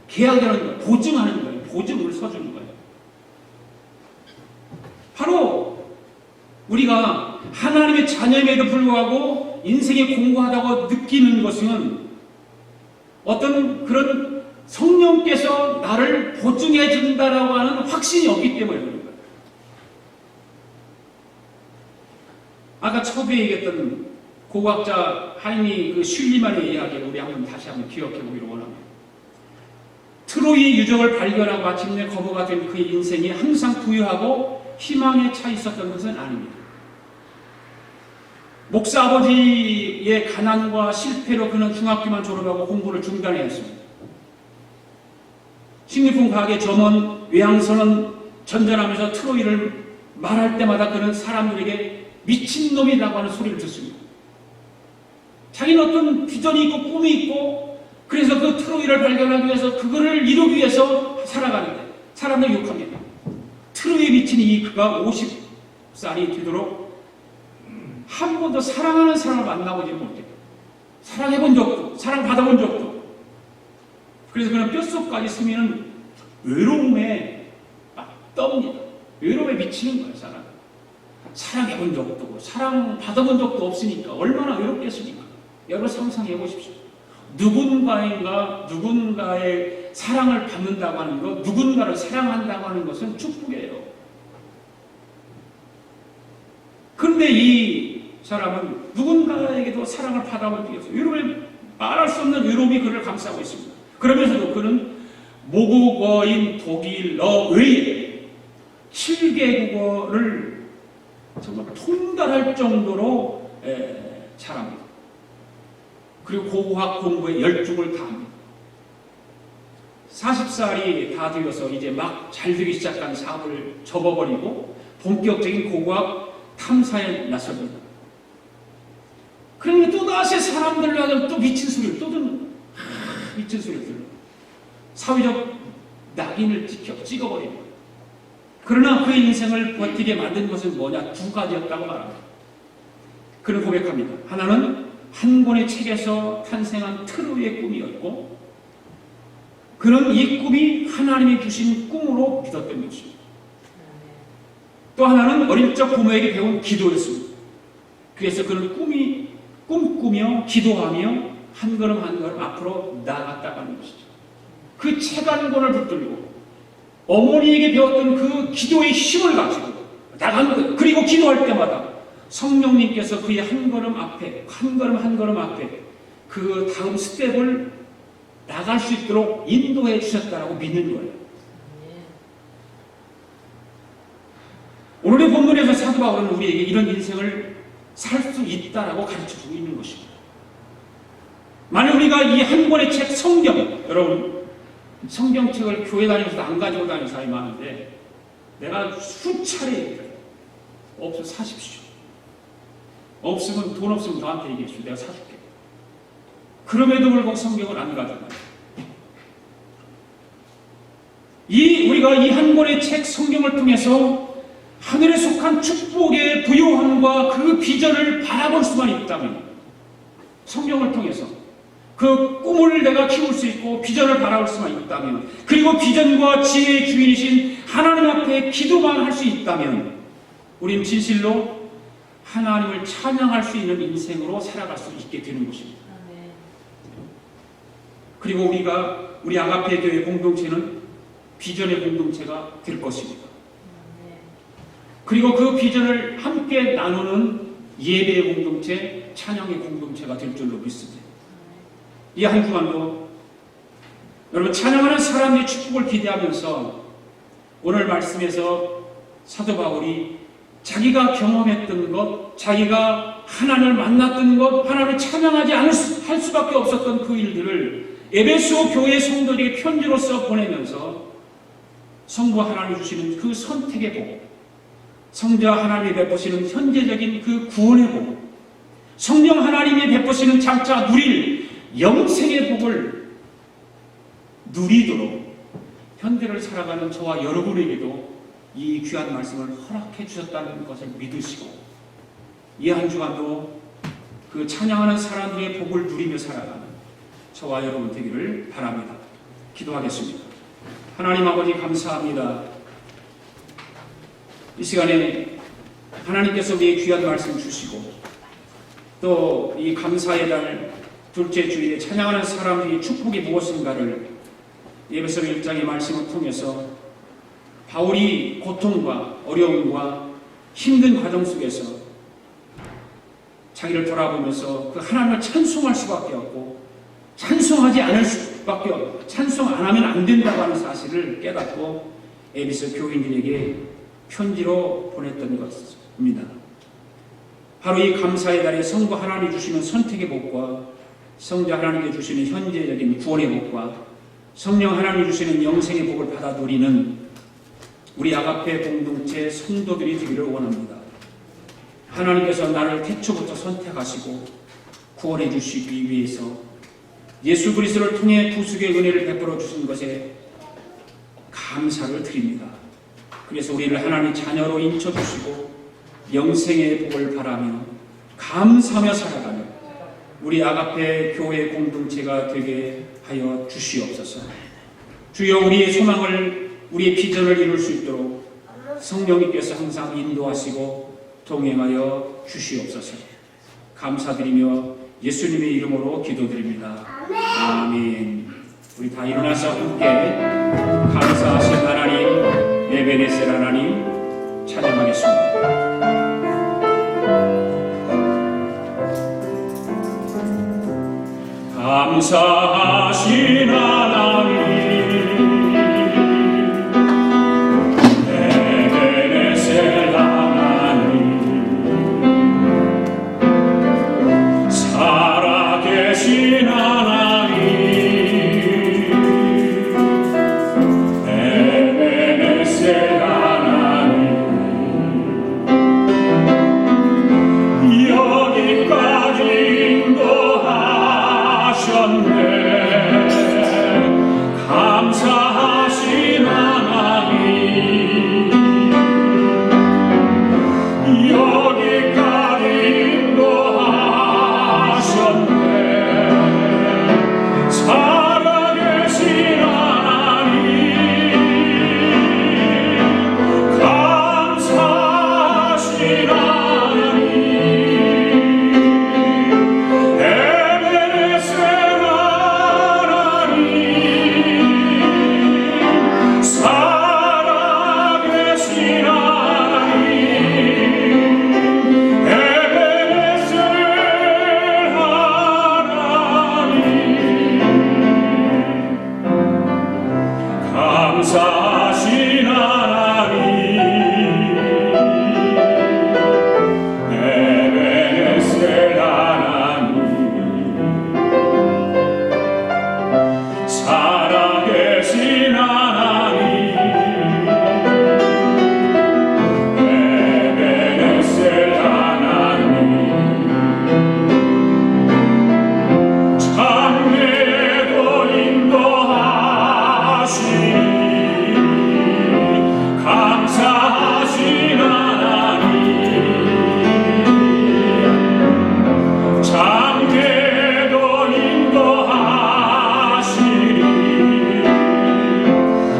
계약이라는 거예요. 보증하는 거예요. 보증을 서주는 거예요. 바로 우리가 하나님의 자녀임에도 불구하고 인생에 공고하다고 느끼는 것은 어떤 그런 성령께서 나를 보증해 준다라고 하는 확신이 없기 때문에 그런 거예요. 아까 처음에 얘기했던 고고학자 하이니 그 슐리만의 이야기를 우리 다시 한번 기억해 보기를 원합니다. 트로이의 유적을 발견하고 마침내 거부가 된 그의 인생이 항상 부유하고 희망에 차 있었던 것은 아닙니다. 목사 아버지의 가난과 실패로 그는 중학교만 졸업하고 공부를 중단해야 했습니다. 식료품 가게 점원, 외항선은 전전하면서 트로이를 말할 때마다 그는 사람들에게 미친놈이라고 하는 소리를 듣습니다. 자기는 어떤 비전이 있고 꿈이 있고, 그래서 그 트로이를 발견하기 위해서 그거를 이루기 위해서 살아가는데 사람들 욕합니다. 트로이에 미친 그가 50살이 되도록 한 번도 사랑하는 사람을 만나보지 못해요. 사랑해본 적도, 사랑받아본 적도. 그래서 그는 뼛속까지 스미는 외로움에 떱니다. 외로움에 미치는 거예요, 사람. 사랑해본 적도 없고, 사랑받아본 적도 없으니까 얼마나 외롭겠습니까? 여러분 상상해 보십시오. 누군가의 사랑을 받는다고 하는 것, 누군가를 사랑한다고 하는 것은 축복이에요. 그런데 이 사람은 누군가에게도 사랑을 받아보기 위해서 말할 수 없는 외로움이 그를 감싸고 있습니다. 그러면서도 그는 모국어인 독일어 외에 7개국어를 정말 통달할 정도로 잘합니다. 그리고 고고학 공부에 열중을 다합니다. 40살이 다 되어서 이제 막 잘 되기 시작한 사업을 접어버리고 본격적인 고고학 탐사에 나섭니다. 그러면 또다시 사람들과 또 미친 소리를 또 듣는, 미친 소리를 듣는 사회적 낙인을 찍어버립니다. 그러나 그의 인생을 버티게 만든 것은 뭐냐? 두 가지였다고 말합니다. 그는 고백합니다. 하나는 한 권의 책에서 탄생한 트로이의 꿈이었고, 그는 이 꿈이 하나님이 주신 꿈으로 믿었던 것입니다. 또 하나는 어릴 적 부모에게 배운 기도였습니다. 그래서 그는 꿈꾸며 기도하며 한 걸음 한 걸음 앞으로 나아갔다는 것이죠. 그 채간권을 붙들고 어머니에게 배웠던 그 기도의 힘을 가지고 나가는 거예요. 그리고 기도할 때마다 성령님께서 그의 한 걸음 앞에, 한 걸음 한 걸음 앞에 그 다음 스텝을 나갈 수 있도록 인도해 주셨다라고 믿는 거예요. 오늘의 본문에서 사도 바울은 우리에게 이런 인생을 살 수 있다라고 가르쳐주고 있는 것입니다. 만약 우리가 이 한 권의 책 성경, 여러분 성경책을 교회 다니면서 안 가지고 다니는 사람이 많은데 내가 수차례 얘기해요. 없으면 사십시오. 없으면 돈 없으면 너한테 얘기해줘. 내가 사줄게. 그럼에도 불구하고 성경을 안 가져가요. 우리가 이 한 권의 책 성경을 통해서 하늘에 속한 축복의 부요함과 그 비전을 바라볼 수만 있다면, 성경을 통해서 그 꿈을 내가 키울 수 있고 비전을 바라볼 수만 있다면, 그리고 비전과 지혜의 주인이신 하나님 앞에 기도만 할 수 있다면 우리는 진실로 하나님을 찬양할 수 있는 인생으로 살아갈 수 있게 되는 것입니다. 그리고 우리 아가페 교회 공동체는 비전의 공동체가 될 것입니다. 그리고 그 비전을 함께 나누는 예배의 공동체, 찬양의 공동체가 될 줄로 믿습니다. 이 한 주간도 여러분 찬양하는 사람의 축복을 기대하면서 오늘 말씀에서 사도 바울이 자기가 경험했던 것, 자기가 하나님을 만났던 것, 하나님을 찬양하지 할 수밖에 없었던 그 일들을 에베소 교회 성도들에게 편지로써 보내면서 성부 하나님 주시는 그 선택의 복, 성자 하나님이 베푸시는 현재적인 그 구원의 복, 성령 하나님이 베푸시는 장차 누릴 영생의 복을 누리도록 현대를 살아가는 저와 여러분에게도 이 귀한 말씀을 허락해 주셨다는 것을 믿으시고 이 한 주간도 그 찬양하는 사람들의 복을 누리며 살아가는 저와 여러분 되기를 바랍니다. 기도하겠습니다. 하나님 아버지 감사합니다. 이 시간에 하나님께서 우리의 귀한 말씀 주시고 또 이 감사의 날 둘째 주일에 찬양하는 사람들이 축복이 무엇인가를 에베소 1장의 말씀을 통해서 바울이 고통과 어려움과 힘든 과정 속에서 자기를 돌아보면서 그 하나님을 찬송할 수밖에 없고 찬송하지 않을 수밖에 없고 찬송 안 하면 안 된다고 하는 사실을 깨닫고 에베소 교인들에게 편지로 보냈던 것입니다. 바로 이 감사의 날에 성부 하나님이 주시는 선택의 복과 성자 하나님이 주시는 현재적인 구원의 복과 성령 하나님이 주시는 영생의 복을 받아 누리는 우리 아가페 공동체 성도들이 되기를 원합니다. 하나님께서 나를 태초부터 선택하시고 구원해 주시기 위해서 예수 그리스도를 통해 구속의 은혜를 베풀어 주신 것에 감사를 드립니다. 그래서 우리를 하나님 자녀로 인쳐주시고 영생의 복을 바라며 감사하며 살아가는 우리 아가페 교회 공동체가 되게 하여 주시옵소서. 주여 우리의 소망을 우리의 비전을 이룰 수 있도록 성령님께서 항상 인도하시고 동행하여 주시옵소서. 감사드리며 예수님의 이름으로 기도드립니다. 아멘. 우리 다 일어나서 함께 감사하신 하나님, 에베네셀 하나님 찬양하겠습니다. 감사하신 하나님, 에베네셀 하나님, 살아계신 하나님, 에베네셀 하나님, 여기까지 인도하셨네. 감사하신 하나님 에베네셀 하나님 살아계신 하나님 에베네셀 하나님 장래도 인도하시니 감사하신 하나님 장래도 인도하시니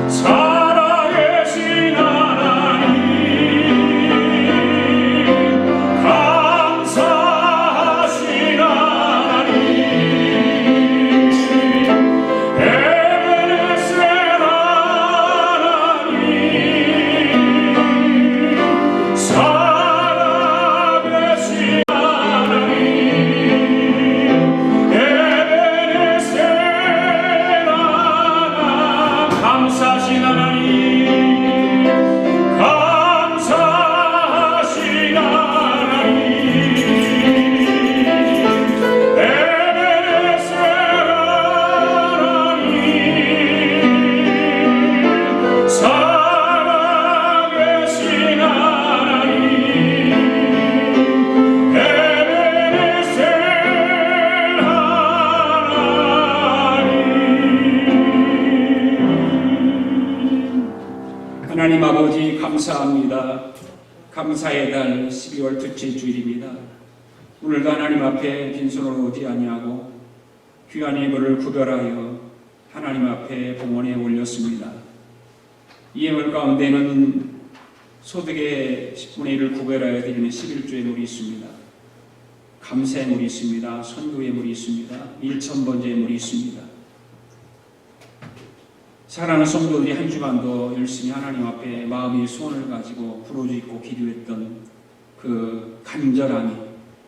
살아계신 하나님 감사하신 하나님 에베네셀 하나님 살아계신 하나님 에베네셀 하나님 감사하신 하나님 감사하신 하나님 에베네셀 하나님 살아계신 하나님 에베네셀 하나님. 하나님 아버지 감사합니다. 감사의 달 12월 둘째 주일입니다. 오늘도 하나님 앞에 빈손으로 오지 아니하고 귀한 예물을 구별하여 하나님 앞에 봉헌에 올렸습니다. 이 예물 가운데는 소득의 10분의 1을 구별하여 드리는 11조의 물이 있습니다. 감사의 물이 있습니다. 선교의 물이 있습니다. 일천번제의 물이 있습니다. 사랑하는 성도들이 한 주간도 열심히 하나님 앞에 마음의 소원을 가지고 부르짖고 기도했던 그 간절함이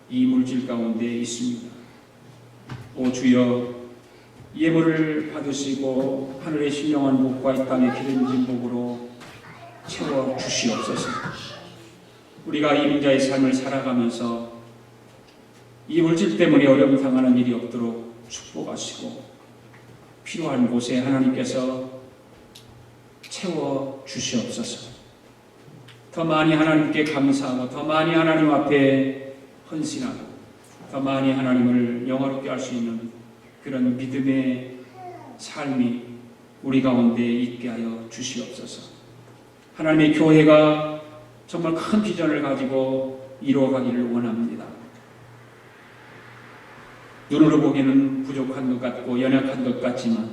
이 물질 가운데 있습니다. 오 주여, 예물을 받으시고 하늘의 신령한 복과 이 땅의 기름진 복으로 채워 주시옵소서. 우리가 이민자의 삶을 살아가면서 이 물질 때문에 어려움 당하는 일이 없도록 축복하시고 필요한 곳에 하나님께서 채워 주시옵소서. 더 많이 하나님께 감사하고 더 많이 하나님 앞에 헌신하고 더 많이 하나님을 영화롭게 할 수 있는 그런 믿음의 삶이 우리 가운데 있게 하여 주시옵소서. 하나님의 교회가 정말 큰 비전을 가지고 이루어가기를 원합니다. 눈으로 보기에는 부족한 것 같고 연약한 것 같지만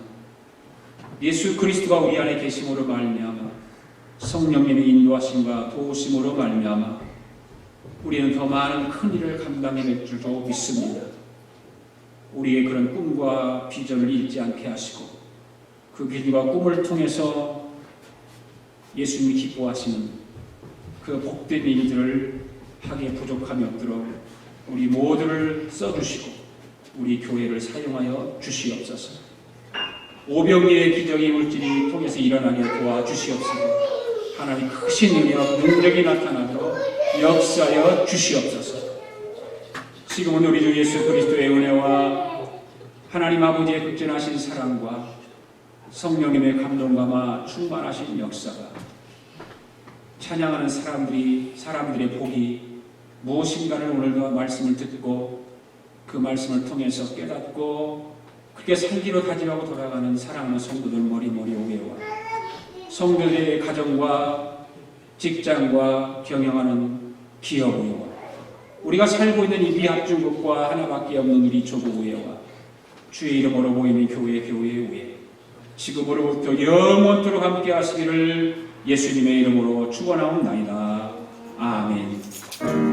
예수 그리스도가 우리 안에 계심으로 말미암아 성령님의 인도하심과 도우심으로 말미암아 우리는 더 많은 큰 일을 감당해낼 줄도 믿습니다. 우리의 그런 꿈과 비전을 잃지 않게 하시고 그 비전과 꿈을 통해서 예수님이 기뻐하시는 그 복된 일들을 하기에 부족함이 없도록 우리 모두를 써주시고 우리 교회를 사용하여 주시옵소서. 오병이의 기적의 물질이 통해서 일어나게 도와주시옵소서. 하나님 크신 능력, 능력이 나타나도록 역사하여 주시옵소서. 지금은 우리 주 예수 그리스도의 은혜와 하나님 아버지의 극진하신 사랑과 성령님의 감동감화 충만하신 역사가 찬양하는 사람들의 복이 무엇인가를 오늘도 말씀을 듣고 그 말씀을 통해서 깨닫고 그렇게 살기로 다짐하고 돌아가는 사랑하는 성도들 머리머리 오게와 성도들의 가정과 직장과 경영하는 기업 우회와 우리가 살고 있는 이 미합중국과 하나밖에 없는 우리 조국 우회와 주의 이름으로 모이는 교회 우회 지금으로부터 영원토록 함께 하시기를 예수님의 이름으로 축원하옵나이다. 아멘. 네.